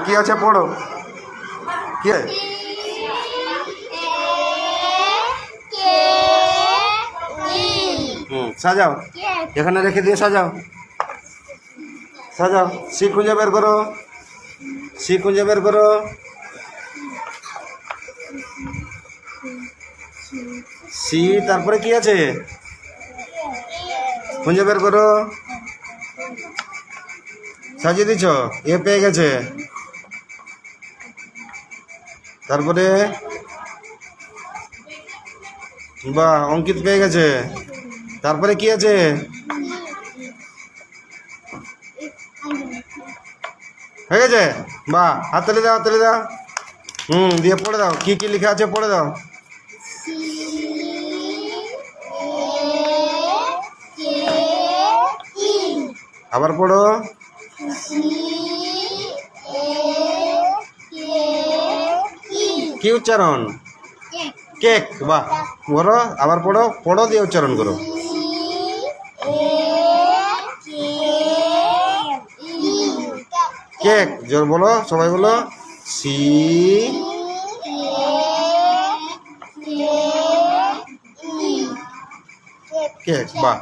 কি আছে পড়ো। কি সাজাও, এখানে রেখে দিয়ে সাজাও। সাজাও, সি খুঁজে বের করো, সি খুঁজে বের করো। সি তারপরে কি আছে খুঁজে বের করো। সাজিয়ে দিছ, এ পেয়ে গেছে। তারপরে বাহ, অঙ্কিত পেয়ে গেছে। তারপরে কি আছে? হয়ে গেছে, বাহ, হাততালি দাও, হাততালি দাও। দিয়ে পড়ে দাও, কি কি লেখা আছে পড়ে দাও। আবার পড়ো। কি উচ্চারণ? কেক, বাহ, বলো আবার পড়ো, পড়ো দিয়ে উচ্চারণ করো। কেক, জোর বলো, সবাই বলো। সি কেক, বাহ।